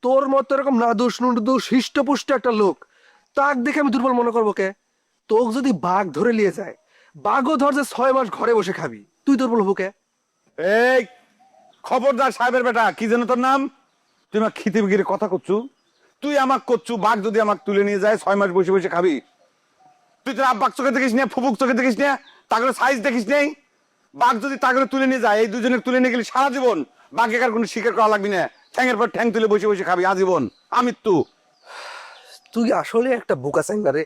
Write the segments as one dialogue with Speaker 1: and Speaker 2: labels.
Speaker 1: তোর মতো এরকম নাদুস নুদুস হৃষ্টপুষ্ট একটা লোক, তাক দেখে আমি দুর্বল মনে করবো কে? তোকে যদি বাঘ ধরে নিয়ে যায়, বাঘও ধর যে 6 মাস ঘরে বসে খাবি, তুই দুর্বল হবো কে?
Speaker 2: এই খবরদার সাহেবের বেটা, কি যেন তোর নাম? তুই আমার খিতে গিরে কথা করছু? তুই আমাক করছু বাঘ যদি আমাকে তুলে নিয়ে যায় 6 মাস বসে বসে খাবি? তুই তোর আব্বাক চোখে দেখিস না, ফুফুক চোখে দেখিস না, তাগরে সাইজ দেখিস নেই? বাঘ যদি তাগরে তুলে নিয়ে যায়, এই দুজনের তুলে নিয়ে গেলে সারা জীবন বাঘে কার কোনো শিকার করা লাগবি না, ঠ্যাঙের পর ঠ্যাং তুলে বসে বসে খাবি আজীবন আমৃত্যু।
Speaker 1: তুই আসলে একটা বোকা চাঙ্গা রে।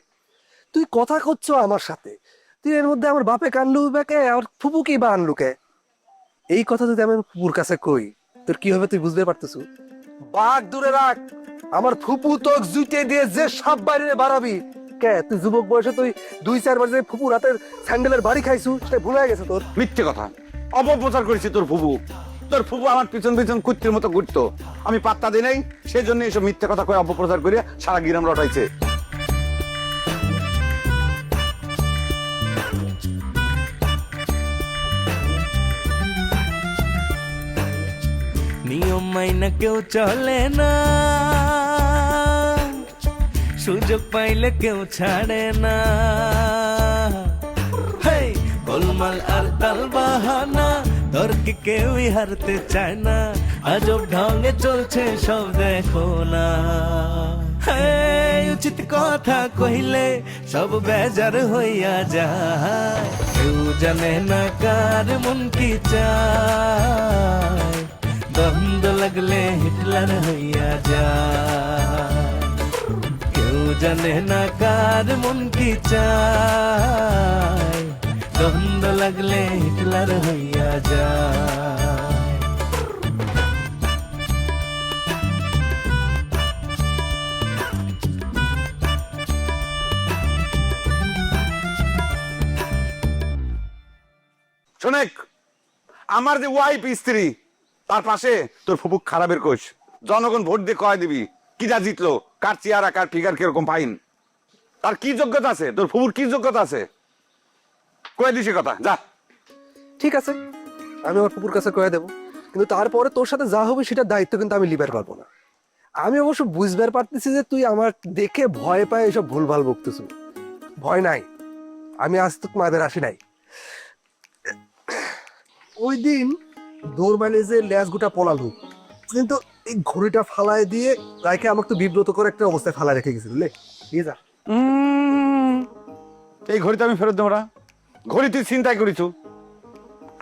Speaker 1: তুই কথা করছো আমার সাথে, তুই এর মধ্যে আমার বাপে কানলু বেকে আর ফুপুকেই বা আনলুকে। এই কথা যদি আমি ফুপুর কাছে কই, তোর কি হবে তুই বুঝতে পারতেছু? বাঘ দূরে রাখ, আমার ফুপু তোক জুইতে দিয়ে যে সাপ বাইরে বাড়াবি কে? তুই যুবক বয়সে তুই 2-4 বার যে ফুপুর হাতের স্যান্ডেলের বাড়ি খাইছু, সেটা ভুলে গেছে তোর।
Speaker 2: মিথ্যে কথা, অপপ্রচার করেছি তোর ফুফু। তোর ফুফু আমার পিছন পিছন কুত্তির মতো ঘুরতো, আমি পাত্তা দিই নাই, সেই জন্য এইসব মিথ্যে কথা কয়ে অপপ্রচার করে সারা গ্রাম রটাইছে।
Speaker 3: নিয়ম মাইনা কেউ চলে না, সুযোগ পাইলে কেউ ছাড়ে না। হেই গোলমাল আর তাল বাহানা, তর্কে কেউই হারতে চায় না, আজব ঢঙ্গে চলছে সব দেখো না। হেই উচিত কথা কহিলে সব বেজার হইয়া যায়, কেউ জানে না কার মন কি চায়, দ্বন্দ্ব লাগলে হিটলার হইয়া যায়, কেউ জানে না কার মন কি চায়, দ্বন্দ্ব লাগলে হিটলার হইয়া যায়।
Speaker 2: শোনেক, আমার যে ওয়াইফ স্ত্রী, তার পাশে তোর ফুফুক খারাপের কোষ। জনগণ ভোট দিয়ে কয় দিবি কিরা জিতলো, কার চেহারা কার ফিগার কিরকম ফাইন, তার কি যোগ্যতা আছে, তোর ফুফুর কি যোগ্যতা আছে, কয়ে দিছি কথা যা।
Speaker 1: ঠিক আছে, আমি আমার ফুপুর কাছে কয়ে দেবো, কিন্তু তারপরে তোর সাথে যা হবে সেটার দায়িত্ব কিন্তু আমি লিবার পারবো না। আমি অবশ্য বুঝবার পারতেছি যে তুই আমার দেখে ভয় পায় এসব ভুলভাল বকতেছ। ভয় নাই, আমি আজ তোকে মায়েদের আসি নাই। ওই দিন দৌড়বাইলে যে ল্যাস গোটা পলালু, কিন্তু এই ঘড়িটা ফালায় দিয়ে রাইকে আমাকে তো বিব্রত করে একটা অবস্থায় ফালা রেখে গেছিল। লে নিয়ে যা।
Speaker 2: এই ঘড়িতে আমি ফেরত দেবো না, ঘড়ি তুই চিন্তাই করিছু,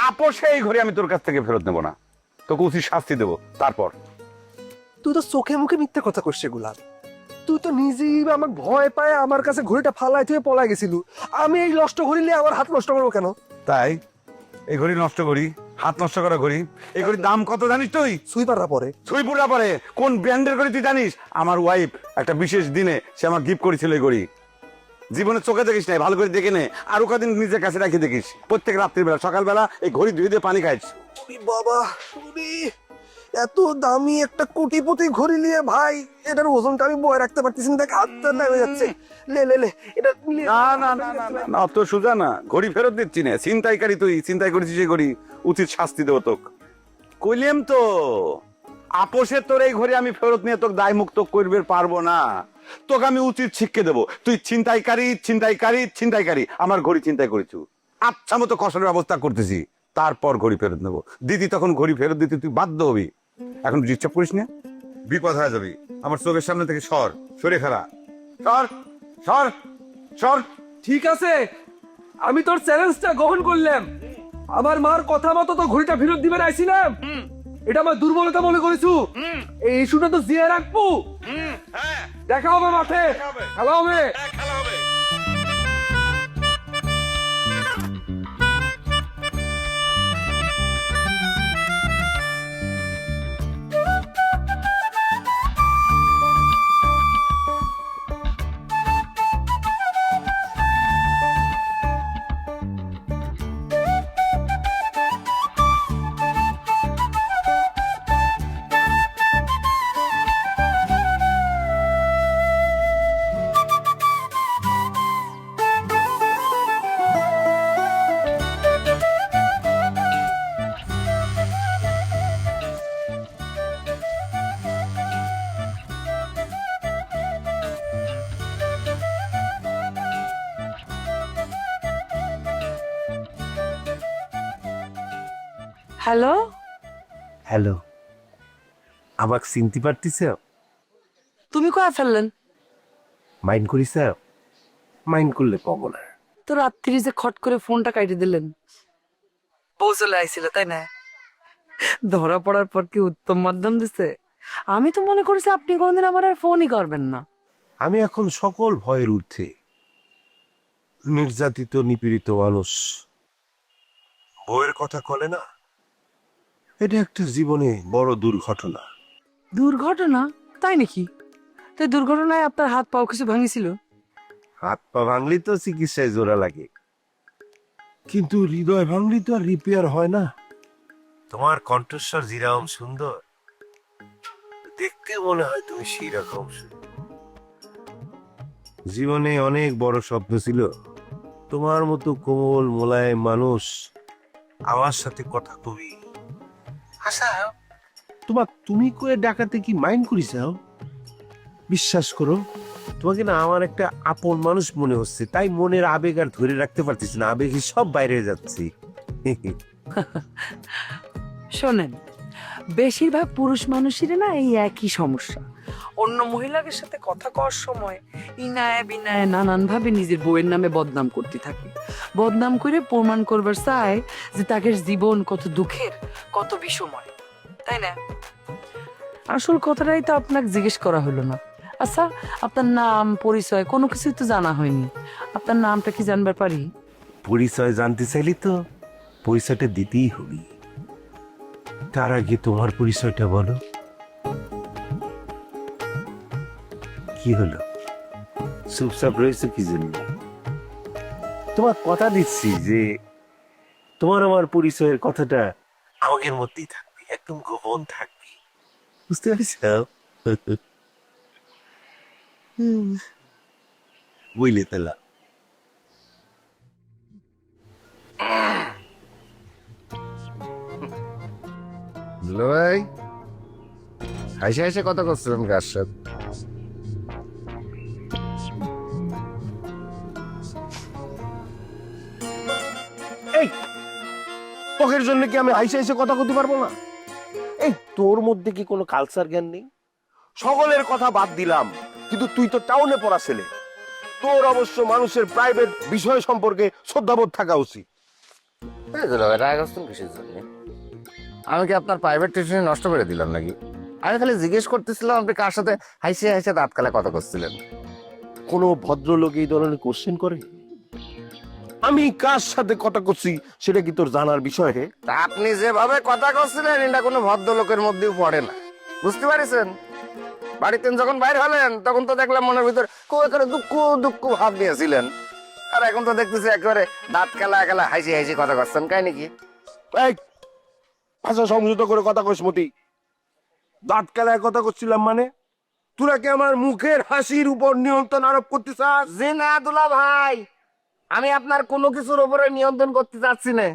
Speaker 2: আপোষে এই ঘড়ি আমি তোর কাছ থেকে ফেরত নেবো না, তোকে উচিত শাস্তি দেবো। তারপর
Speaker 1: তুই তো চোখে মুখে মিথ্যা কথা করছিস এগুলা। তুই তো নিজেই আমাকে ভয় পায় আমার কাছে ঘড়িটা ফালাই তুই পলাই গেছিল। আমি এই নষ্ট ঘড়ি নিয়ে আমার হাত নষ্ট করবো কেন?
Speaker 2: তাই এই ঘড়ি নষ্ট করি, হাত নষ্ট করা ঘড়ি, এই ঘড়ির দাম কত জানিস তুই?
Speaker 1: সুইপাররা পরে।
Speaker 2: সুইপুরা পরে কোন ব্র্যান্ডের ঘড়ি তুই জানিস? আমার ওয়াইফ একটা বিশেষ দিনে সে আমার গিফট করেছিল এই ঘড়ি। জীবনে চোখে দেখিস নাই, ভালো করে দেখে নে, আরো কদিন নিজের কাছে রাখি দেখিস। প্রত্যেক রাত্রিবেলা সকালবেলা এই ঘড়ি ধুয়ে দিয়ে পানি খাইছ।
Speaker 1: বাবা এত দামি একটা কোটিপতি ঘড়ি নিয়ে ভাই, এটার ওজনটা আমি বয়ে রাখতে পারতেছি না, দেখ হাতটা নেমে যাচ্ছে। লে লে লে এটা
Speaker 2: না না না না না না, অত সোজা না, ঘড়ি ফেরত দিচ্ছি না। ছিনতাইকারী তুই, ছিনতাই করেছিস এই ঘড়ি, উচিত শাস্তি দেবো তোক। কইলাম তো আপোষে তোর এই ঘড়ি আমি ফেরত নিয়ে তোকে দায় মুক্ত করবে পারবো না, তোকে আমি উচিত শিক্ষা দেবো। তুই ছিনতাইকারী ছিনতাইকারী ছিনতাইকারী, আমার ঘড়ি ছিনতাই করেছু, আচ্ছা মতো কষানোর ব্যবস্থা করতেছি, তারপর ঘড়ি ফেরত নেবো। দিদি তখন ঘড়ি ফেরত দিতে তুই বাধ্য হবি। এখন ডিস্টার্ব করিস না, বিপদ হয়ে যাবি। আমার চোখের সামনে থেকে সর, সরে খারা, সর সর সর।
Speaker 1: ঠিক আছে, আমি তোর চ্যালেঞ্জটা গ্রহণ করলাম। আমার মার কথা মতো তো ঘড়িটা ফেরত দিবে আইছিলাম, এটা আমার দুর্বলতা মনে করেছু। এই ইস্যুটা তো জিয়ে রাখবো। দেখা হবে মাঠে, খেলা হবে।
Speaker 4: হ্যালো,
Speaker 1: হ্যালো, আমাকে চিনতে পারতিস?
Speaker 4: তুমি কয়া ফেললেন?
Speaker 1: মাইন্ড করিস? মাইন্ড করলে পাবো না।
Speaker 4: তো রাত্রি যে খট করে ফোনটা কাইটে দিলেন। বউ চলে আইছিল তাই না? ধরা পড়ার পর কি উত্তম মাধ্যম দিছে? আমি তো মনে করছি আপনি কোনদিন আমার আর ফোনই করবেন না।
Speaker 1: আমি এখন সকল ভয়ের ঊর্ধ্বে। নির্যাতিত নিপীড়িত মানুষ বউয়ের কথা কলে না, এটা একটা জীবনে বড় দুর্ঘটনা।
Speaker 4: দুর্ঘটনা? তাই নাকি? তো দুর্ঘটনায় আপনার হাত পাও কিছু ভাঙিছিল?
Speaker 1: হাত পা ভাঙলি তো চিকিৎসায় জোড়া লাগে, কিন্তু হৃদয় ভাঙলি তো আর রিপেয়ার হয় না। তোমার কণ্ঠস্বর যেরকম সুন্দর, দেখতে মনে হয় তুমি সেই রকম সুন্দর। জীবনে অনেক বড় স্বপ্ন ছিল, তোমার মতো কোমল মোলায়েম মানুষ আমার সাথে কথা কবি। আচ্ছা, তোমার তুমি কয়ে ডাকাতে কি মাইন্ড করিস? বিশ্বাস করো, তোমাকে না আমার একটা আপন মানুষ মনে হচ্ছে, তাই মনের আবেগ আর ধরে রাখতে পারতেছি না, আবেগে সব বাইরে যাচ্ছি।
Speaker 4: শোনেন, বেশিরভাগ পুরুষ মানুষেরই না এই একই সমস্যা। অন্য মহিলাদের সাথে কথা কওয়ার সময় ইনায় বিনায় নানান ভাবে নিজের বউয়ের নামে বদনাম করতে থাকে। বদনাম করে প্রমাণ করবার চায় যে তাদের জীবন কত দুঃখের, কত বিষময়, তাই না? আসল কথাটাই তো আপনাকে জিজ্ঞেস করা হলো না। আচ্ছা, আপনার নাম পরিচয় কোনো কিছুই তো জানা হয়নি। আপনার নামটা কি জানবার পারি?
Speaker 1: পরিচয় জানতে চাইলে তো পরিচয়টা দিতেই হবে। তার আগে তোমার পরিচয়টা বলো। কি হলো, চুপচাপ রয়েছে কি জন্য? তোমার কথা দিচ্ছি যে তোমার আমার পরিচয়ের কথাটা আমাদের মধ্যেই থাকবে, একদম গোপন থাকবে, বুঝতে পারছ? বুঝলে তাহলে
Speaker 5: ভাই হাসি হাসি কথা করছিলেন কার সাথে?
Speaker 1: এই তোকের জন্য কি আমি হাইসে হাইসে কথা বলতে পারবো না? এই তোর মধ্যে কি কোনো কালচার জ্ঞান নেই? সকলের কথা বাদ দিলাম, কিন্তু তুই তো টাউনে পড়া ছেলে, তোর অবশ্য মানুষের প্রাইভেট বিষয় সম্পর্কে শ্রদ্ধাবোধ থাকা উচিত।
Speaker 5: রাগ আসছেন কিসের জন্য? আমি কি আপনার প্রাইভেট টিউশন নষ্ট করে দিলাম নাকি? আমি খালি জিজ্ঞেস করতেছিলাম আপনি কার সাথে হাসি হাসি দাঁত কালে কথা করছিলেন।
Speaker 1: কোনো ভদ্রলোক এই ধরনের কোশ্চেন করে? আমি কার সাথে কথা করছি সেটা কি তোর জানার বিষয়? হে,
Speaker 5: তা আপনি যেভাবে কথা করছিলেন এটা কোনো ভদ্রলোকের মধ্যেও পড়ে না, বুঝতে পারছেন? বাড়িতে যখন বাইরে হলেন তখন তো দেখলাম মনের ভিতর করে দুঃখ দুঃখ ভাব নিয়েছিলেন, আর এখন তো দেখতেছি একেবারে দাঁত কালা কালা হাসি হাসি কথা করছেন, কাই নাকি?
Speaker 1: এই ভাষা সংযত করে কথা কইস মতি। দাঁত কালায় কথা করছিলাম মানে? তোরা কি আমার মুখের হাসির উপর নিয়ন্ত্রণ আরোপ করতে চাস?
Speaker 5: জি না দুলা ভাই, আমি আপনার কোনো কিছুর উপরে নিয়ন্ত্রণ করতে চাচ্ছি না।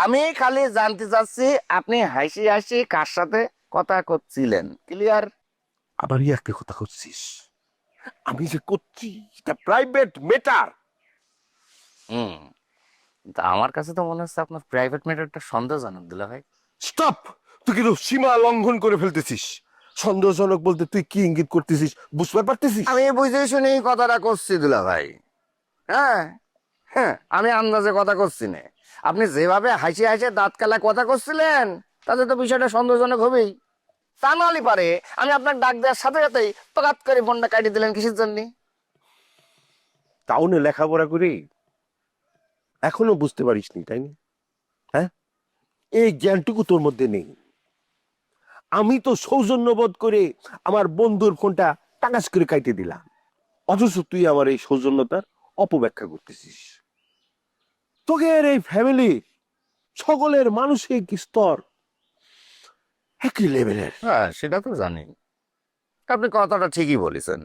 Speaker 5: আমি খালি জানতে চাচ্ছি আপনি হাসি হাসি কার সাথে কথা করছিলেন, ক্লিয়ার?
Speaker 1: আবারই একটা কথা করছিস? আমি যে করছি এটা প্রাইভেট ম্যাটার।
Speaker 5: হুম, তা আমার কাছে তো মনে হচ্ছে আপনার প্রাইভেট ম্যাটারটা সন্দেহজনক দুলা ভাই।
Speaker 1: স্টপ! তুই কিন্তু সীমা লঙ্ঘন করে ফেলতেছিস। সন্দেহজনক বলতে তুই কি ইঙ্গিত করতেছিস বুঝতে পারতেছিস?
Speaker 5: আমি বুঝে শুনেই কথাটা করছি দুলা ভাই। হ্যাঁ হ্যাঁ, আমি আন্দাজে কথা করছি না। আপনি যেভাবে হাসি হাসি দাঁত কালা কথা করছিলেন তাতে তো বিষয়টা সন্দেহজনক হবেই। তা নাহলে পারে আমি আপনার ডাক দেওয়ার সাথে সাথেই পকাত করে ফোনটা কাটিয়ে দিলেন কিসের জন্য?
Speaker 1: টাউনে লেখাপড়া করি এখনো বুঝতে পারিসনি, তাই না? হ্যাঁ, এই জ্ঞানটুকু তোর মধ্যে নেই। আমি তো সৌজন্যবোধ করে আমার বন্ধুর ফোনটা টাকাস করে কাইটে দিলাম, অথচ তুই আমার এই সৌজন্যতার অপব্যাখ্যা করতেছিস। তোকে এই ফ্যামিলি সকলের মানসিক স্তর একই লেভেলের।
Speaker 5: হ্যাঁ সেটা তো জানি, আপনি কথাটা ঠিকই বলেছেন।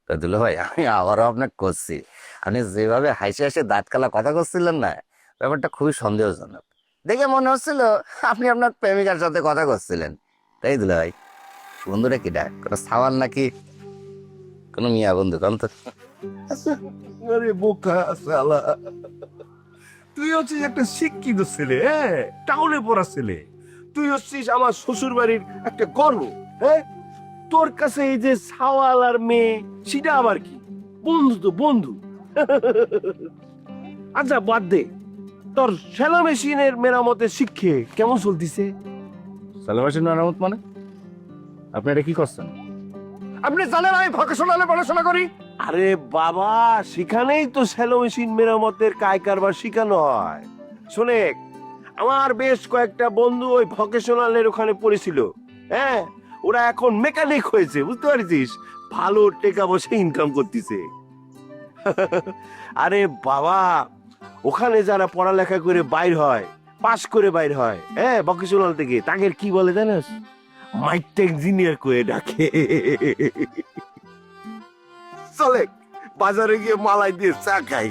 Speaker 5: তা দুলা ভাই আমি আবারও আপনাকে করছি, আপনি যেভাবে হাসি হাসি দাঁত কালা কথা করছিলেন না, ব্যাপারটা খুবই সন্দেহজনক। দেখে মনে হচ্ছিল আপনি আপনার প্রেমিকার সাথে কথা করছিলেন। তাই দুলা ভাই, বন্ধুরা কি ডাক কোনো সাওয়াল নাকি কোনো মিয়া বন্ধু? কারণ তো
Speaker 1: আরে বোকা শালা,
Speaker 6: তুই হচ্ছিস একটা শিক্ষিত ছেলে, হ্যাঁ, টাউনে পড়া ছেলে। তুই হচ্ছিস আমার শ্বশুর বাড়ির একটা গর্ব, হ্যাঁ। তোর কাছে এই যে সাওয়াল আর মেয়ে, সেটা আবার কি? বন্ধু তো বন্ধু। আচ্ছা বাদ দে, তোর সেলো মেশিনের মেরামতের শিক্ষে কেমন চলতিছে?
Speaker 2: সালামাসিন মেরামত মানে? আপনি এটা কি করছেন?
Speaker 6: আপনি জানেন আমি ভকেশনালে পড়াশোনা করি? আরে বাবা, সেখানেই তো সেলো মেশিন মেরামতের কাজ কারবার শিখানো হয়। শোনেক, আমার বেশ কয়েকটা বন্ধু ওই ভকেশনালের ওখানে পড়েছিল, হ্যাঁ। ওরা এখন মেকানিক হয়েছে, বুঝতে পারছিস? ভালো টাকা বসে ইনকাম করতেছে। আরে বাবা, ওখানে যারা পড়ালেখা করে বাইর হয়, পাশ করে বাইর হয়, হ্যাঁ, ভকেশনাল থেকে, তাকে কি বলে জানিস? মাইট ইঞ্জিনিয়ার করে ডাকে। চলে বাজারে গিয়ে মালাই দিয়ে চা খাই।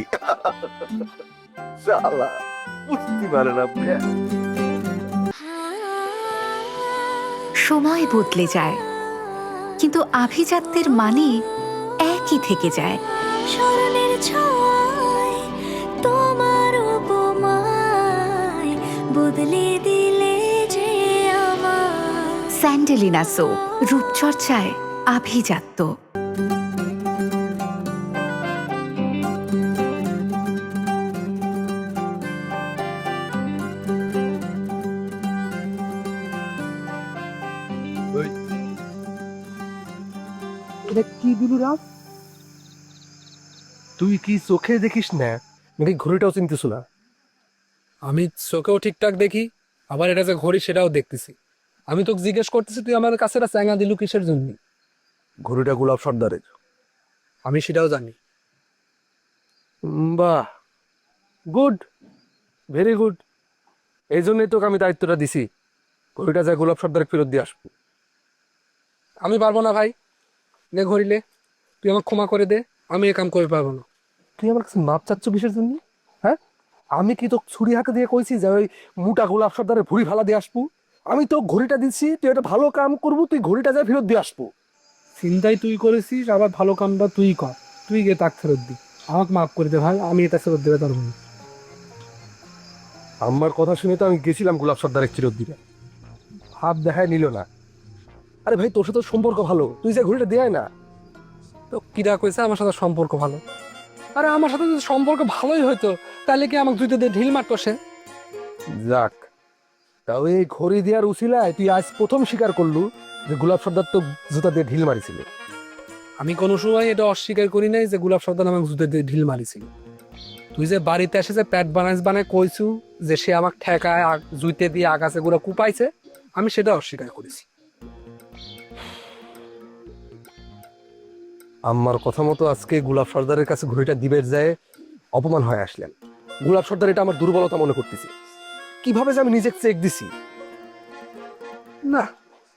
Speaker 6: শালা বুঝতে পারেন আপনি।
Speaker 7: সময় বদলে যায়, কিন্তু আভিজাত্যের মানে একই থেকে যায়।
Speaker 8: স্মরণের ছোঁয়ায় তোমার উপমায় বদলে দিলে যে আমার।
Speaker 7: স্যান্ডেলিনা সো, রূপচর্চায় আভিজাত্য।
Speaker 1: এটা কি দিলু রাত? তুই কি চোখে দেখিস না নাকি ঘড়িটাও চিনতেছ না?
Speaker 9: আমি চোখেও ঠিকঠাক দেখি, আবার এটা যে ঘড়ি সেটাও দেখতেছি। আমি তোকে জিজ্ঞেস করতেছি, তুই আমার কাছে এটা চ্যাঙা দিলু কিসের জন্য?
Speaker 1: ঘড়িটা গোলাপ সর্দারের।
Speaker 9: আমি সেটাও জানি।
Speaker 1: বাহ, গুড, ভেরি গুড। এই জন্যই তোকে আমি দায়িত্বটা দিছি, ঘড়িটা যায় গোলাপ সর্দারে ফেরত দিয়ে আসবো।
Speaker 9: আমি পারবো না ভাই, নে ঘড়িলে, তুই আমাকে ক্ষমা করে দে, আমি এ কাম করে পারবো না।
Speaker 1: তুই আমার কাছে মাপ চাচ্ছ কিসের জন্য? হ্যাঁ, আমি কি তো ছুরি হাতে দিয়ে কইছি যে ওই মোটা গোলাপ সর্দারের ভুড়ি ফালা দিয়ে আসবো? আমি তো ঘড়িটা দিচ্ছি, তুই একটা ভালো কাম করবো, তুই ঘড়িটা যায় ফেরত দিয়ে আসবো।
Speaker 9: চিন্তাই তুই করেছিস, আবার ভালো কামটা তুই কর, তুই গিয়ে তাক ফেরত দি। আমাকে মাফ করে দে ভাই, আমি এটা ফেরত দেবে পারবো না।
Speaker 1: আমার কথা শুনে তো আমি গেছিলাম গোলাপ সর্দারের ফেরত দিবে, হাত দেখায় নিল না। আরে ভাই, তোর সাথে সম্পর্ক ভালো, তুই যে ঘড়িটা দেয় না।
Speaker 9: তো কিরা কইছে আমার সাথে সম্পর্ক ভালো? আরে আমার সাথে যদি সম্পর্ক ভালোই হইতো, তাহলে কি আমাকে জুতো দিয়ে ঢিল মারতো সে?
Speaker 1: যাক, তাও এই ঘড়ি দেওয়ার উছিলায় তুই আজ প্রথম স্বীকার করলু যে গোলাপ সর্দার তো জুতা দিয়ে ঢিল মারিছিল।
Speaker 9: আমি কোনো সময় এটা অস্বীকার করি নাই যে গোলাপ সর্দার আমাকে জুতো দিয়ে ঢিল মারিছিল। তুই যে বাড়িতে এসে যে প্যাট বানায় কইছু যে সে আমাকে ঠেকায় জুইতে দিয়ে আগাছে গুলো কুপাইছে, আমি সেটা অস্বীকার করেছি।
Speaker 1: আমার কথা মতো আজকে গোলাপ সর্দারের কাছে ঘড়িটা দিবের যায় অপমান হয়ে আসলেন। গোলাপ সর্দার এটা আমার দুর্বলতা মনে করতেছি। কিভাবে যে আমি নিজে চেক দিছি।
Speaker 9: না,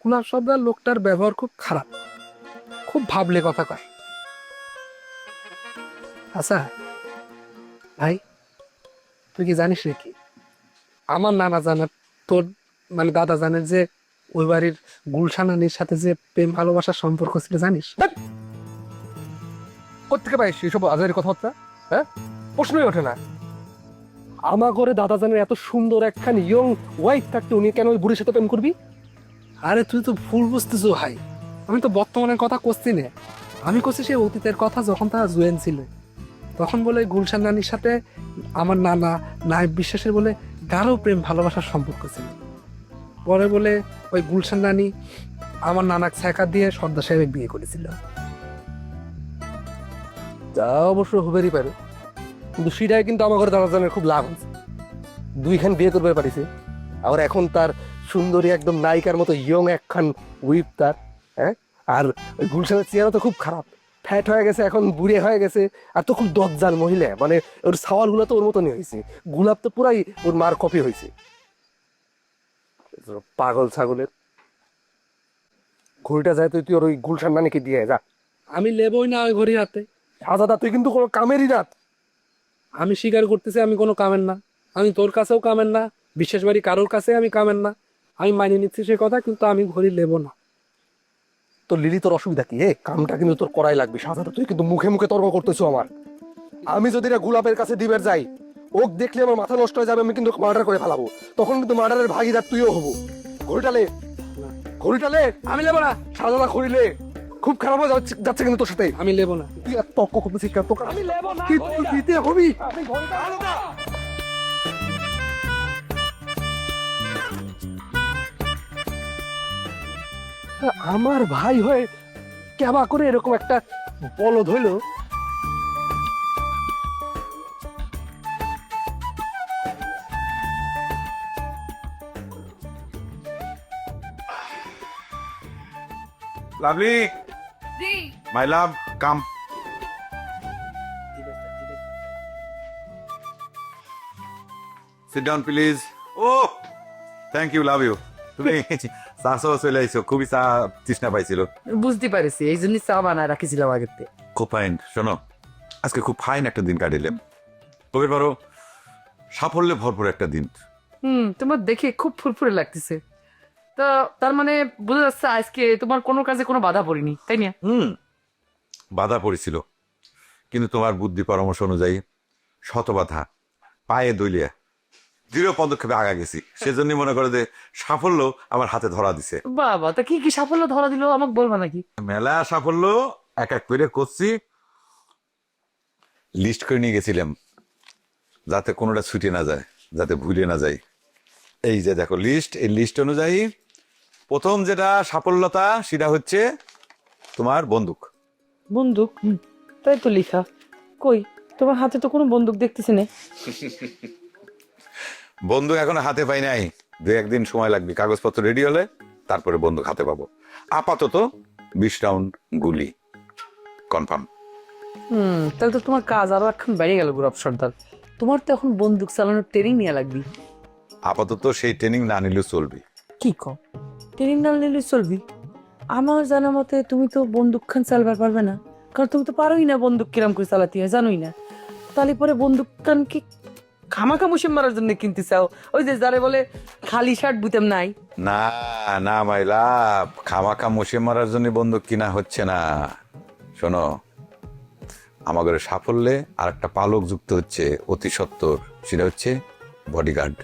Speaker 9: গোলাপ সর্দার লোকটার ব্যবহার খুব খারাপ, খুব ভাবলে কথা কয়। আচ্ছা ভাই, তুই কি জানিস রে কি আমার নানা জানার, তোর মানে দাদা জানের যে ওই বাড়ির গুলশানানির সাথে যে প্রেম ভালোবাসার সম্পর্ক ছিল, জানিস?
Speaker 1: কোথেকে পাইস এসব আজারের কথাবার্তা? হ্যাঁ, প্রশ্নই ওঠে না। আমার ঘরে দাদা জানের এত সুন্দর একখান ইয়ং ওয়াইফ থাকতে উনি কেন ওই বুড়ির সাথে প্রেম করবি?
Speaker 9: আরে তুই তো ভুল বুঝতেছো ভাই, আমি তো বর্তমানের কথা করছি না, আমি করছি সে অতীতের কথা, যখন তারা জুয়েন ছিল। তখন বলে গুলশান নানির সাথে আমার নানা নায়েব বিশ্বাসের বলে গাঢ় প্রেম ভালোবাসার সম্পর্ক ছিল। পরে বলে ওই গুলশান নানি আমার নানাক ছ্যাঁকা দিয়ে সর্দার সাহেব বিয়ে করেছিল।
Speaker 1: তা অবশ্য হবেরই পারে, কিন্তু সেটাই কিন্তু আমার ঘরে দাদা জানের খুব লাভ হয়েছে। দুইখান বিয়ে করবে পারিছে, আবার এখন তার সুন্দরী একদম নায়িকার মতো ইয়ং একখান উইপ তার। হ্যাঁ, আর ওই গুলশানের চেহারা তো খুব খারাপ, ফ্যাট হয়ে গেছে, এখন বুড়ে হয়ে গেছে, আর তো খুব দজ্জাল মহিলা, মানে ওর সাওয়াল গুলো তো ওর মতনই হয়েছে, গোলাপ তো পুরাই ওর মার কপি হয়েছে। পাগল ছাগলের। ঘড়িটা যায় তুই ওর ওই গুলশান নানিকে দিয়ে যা।
Speaker 9: আমি লেবই না ওই ঘড়ি হাতে।
Speaker 1: দাদা তুই কিন্তু কোনো কামেরই না।
Speaker 9: আমি স্বীকার করতেছি আমি কোনো কামের না, আমি তোর কাছেও কামের না, বিশেষ বাড়ি কারোর কাছে আমি কামের না, আমি মানিয়ে নিচ্ছি সে কথা, কিন্তু আমি ঘড়ি নেব না।
Speaker 1: তো লিলি, তোর অসুবিধা কি? কামটা কিন্তু তোর করাই লাগবে। সাজাদা, তুই কিন্তু মুখে মুখে তর্ক করতেছো আমার। আমি যদি না গোলাপের কাছে দিবের যাই, ওক দেখলে আমার মাথা নষ্ট হয়ে যাবে, আমি কিন্তু মার্ডার করে ফেলাবো, তখন কিন্তু মার্ডারের ভাগিদার তুইও হবো। ঘড়িটালে, ঘড়িটালে।
Speaker 9: আমি লেবো না,
Speaker 1: সাজানা ঘড়িলে, খুব খারাপ হয়ে যাচ্ছে কিন্তু তোর সাথে।
Speaker 9: আমি লেবো না।
Speaker 1: তুই আর তর্ক করতেছিস কেন? তোকে
Speaker 9: আমি লেবো না।
Speaker 1: তুই দিতে হবি। আমার ভাই হয়ে কেবা করে এরকম একটা বলদ হইলো।
Speaker 2: Lovely, my love, come. Sit down please. ও থ্যাংক ইউ, লাভ ইউ। তুমি চা সহ চলে আইছো, খুবই চা তৃষ্ণা পাইছিল।
Speaker 4: বুঝতে পারছি, এই জন্যই চা বানায় রাখিছিলাম আগের থেকে।
Speaker 2: খুব ফাইন। শোনো, আজকে খুব ফাইন একটা দিন কাটিলাম, তবে পারো সাফল্যে ভরপুর একটা দিন।
Speaker 4: তোমার দেখে খুব ফুরফুরে লাগতেছে। তো তার মানে বোঝা যাচ্ছে আজকে তোমার কোনো কাজে কোনো বাধা পড়েনি, তাই না?
Speaker 2: বাধা পড়েছিল, কিন্তু তোমার বুদ্ধি পরামর্শ অনুযায়ী শত বাধা পায়ে দলিয়া দৃঢ় পদক্ষেপে আগা গেছি, সেজন্য মনে করে যে সাফল্য আমার হাতে ধরা দিছে।
Speaker 4: বাবা, তা কি কি সাফল্য ধরা দিল আমাকে বলবা নাকি?
Speaker 2: মেলা সাফল্য এক এক করে করছি, লিস্ট করে নিয়ে গেছিলাম, যাতে কোনোটা ছুটে না যায়, যাতে ভুলে না যায়। এই যে দেখো লিস্ট, এই লিস্ট অনুযায়ী প্রথম যেটা সাফল্যতা সেটা হচ্ছে তোমার বন্দুক।
Speaker 4: বন্দুক? তাই তো লিখা। কই, তোমার হাতে তো কোনো বন্দুক দেখতেছি না।
Speaker 2: বন্দুক এখনো হাতে পাই নাই, 2-1 দিন সময় লাগবে, কাগজপত্র রেডি হলে তারপরে বন্দুক হাতে পাবো। আপাতত 20 রাউন্ড গুলি কনফার্ম।
Speaker 4: তাহলে তো তোমার কাজ আরো এখন বেড়ে গেল গুরব সর্দার। তোমার তো এখন বন্দুক চালানোর ট্রেনিং নিয়ে লাগবে।
Speaker 2: আপাতত সেই ট্রেনিং না নিলেও চলবে।
Speaker 4: কি কও, ট্রেনিং না নিলে চলবি? আমার জানা মতে তুমি তো বন্দুক খান চালাবার পারবে না, কারণ তুমি তো পারোই না বন্দুক কিরাম করে চালাতে হয়, জানোই না। তাহলে পরে বন্দুক খান কি খামাখা মুসিম মারার জন্য কিনতে চাও? ওই যে যারে বলে খালি শার্ট বুতেম নাই।
Speaker 2: না না মাইলা, খামাখা মুসে মারার জন্য বন্দুক কিনা হচ্ছে না। শোনো, আমাদের সাফল্যে আর একটা পালক যুক্ত হচ্ছে অতি সত্বর, সেটা হচ্ছে বডিগার্ড।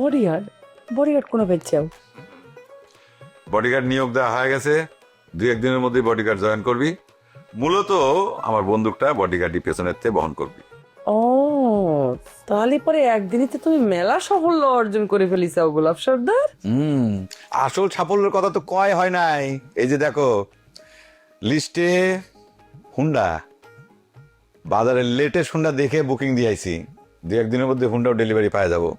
Speaker 4: বডিগার্ড? বডিগার্ড কোনো বেচাও?
Speaker 2: বডিগার্ড নিয়োগ দেওয়া হয়ে গেছে, 2-1 দিনের মধ্যে বডিগার্ড জয়েন করবি। মূলত আমার বন্দুকটা বডিগার্ডই পেছনের থেকে বহন করবি।
Speaker 4: ও, তাহলে পরে একদিনই তো তুমি মেলা সাফল্য অর্জন করে ফেলিসাও গোলাপ সর্দার।
Speaker 2: আসল সাফল্যের কথা তো কয় হয় নাই। এই যে দেখো লিস্টে হুন্ডা, বাজারের লেটেস্ট হুন্ডা দেখে বুকিং দিয়ে আইছি, 2-1 দিনের মধ্যে হুন্ডাও ডেলিভারি পাওয়া যাবো।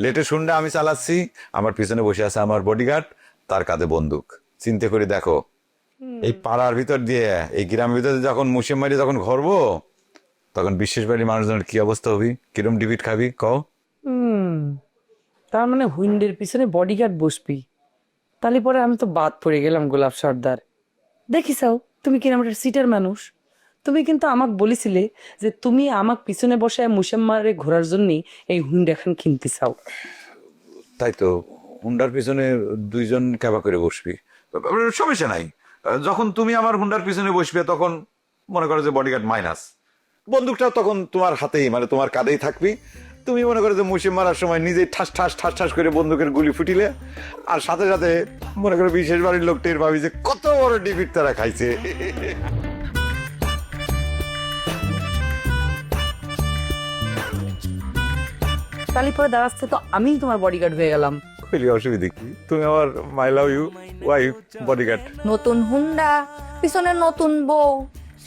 Speaker 2: লেটেস্ট হুন্ডা আমি চালাচ্ছি, আমার পিছনে বসে আছে আমার বডিগার্ড, তার কাঁধে বন্দুক। চিন্তা করে দেখো, এই পাড়ার ভিতর দিয়ে, এই গ্রামের ভিতরে যখন মুসিম মারি যখন ঘরবো, তখন বিশেষ বাড়ির মানুষজনের কি অবস্থা হবি, কিরম ডিবিট খাবি কও?
Speaker 4: তার মানে হুইন্ডের পিছনে বডিগার্ড বসবি? তাহলে পরে আমি তো বাদ পড়ে গেলাম গোলাপ সর্দার। দেখিসাও তুমি কিরম একটা সিটের মানুষ। তুমি কিন্তু আমাকে বলেছিলে যে তুমি আমাকে পিছনে বসে মুসাম্মারে ঘোরার জন্য এই হুইন্ড এখন কিনতে চাও।
Speaker 2: তাই তো, হুন্ডার পিছনে 2 জন কেবা করে বসবি, সমস্যা নাই। যখন তুমি আমার হুন্ডার পিছনে বসবে তখন মনে করো যে বডিগার্ড মাইনাস, বন্দুকটা তখন তোমার হাতেই, মানে তোমার কাঁধেই থাকবি। তুমি মনে করো যে মুসিম মারার সময় নিজেই ঠাস ঠাস ঠাস ঠাস করে বন্দুকের গুলি ফুটিলে, আর সাথে সাথে মনে করো বিশেষ বাড়ির লোক টের পাবি যে কত বড় ডিবিট তারা খাইছে।
Speaker 4: তাহলে পরে দাঁড়াচ্ছে তো আমি তোমার বডিগার্ড হয়ে গেলাম।
Speaker 2: কইলি অসুবিধা কি? তুমি আমার মাই লাভ ইউ ওয়াইফ বডিগার্ড।
Speaker 8: নতুন হুন্ডা, পিছনে নতুন বউ,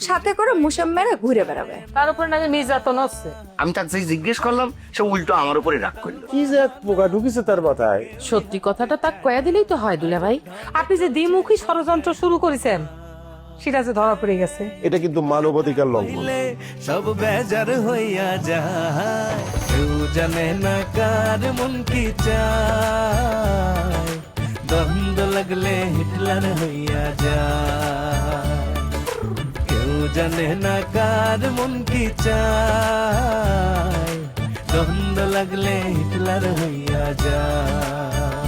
Speaker 8: সাথে করে মুসেম মেরে ঘুরে বেড়াবে।
Speaker 4: তার উপরে নাকি নির্যাতন হচ্ছে।
Speaker 5: আমি তাকে জিজ্ঞেস করলাম, সে উল্টো আমার উপরে রাগ করলো।
Speaker 6: কি যে পোকা ঢুকিছে তার মাথায়।
Speaker 4: সত্যি কথাটা তাক কয়া দিলেই তো হয় দুলা ভাই। আপনি যে দ্বিমুখী ষড়যন্ত্র শুরু করেছেন সেটা যে ধরা পড়ে গেছে।
Speaker 6: এটা কিন্তু মানবাধিকার লঙ্ঘন।
Speaker 3: সব বেজার হইয়া যায়, কেউ জানে না কার মন কি চায়, দ্বন্দ্ব লাগলে হিটলার হইয়া যায়, কেউ জানে না কার মন কি চায়, দ্বন্দ্ব লাগলে হিটলার হইয়া যায়।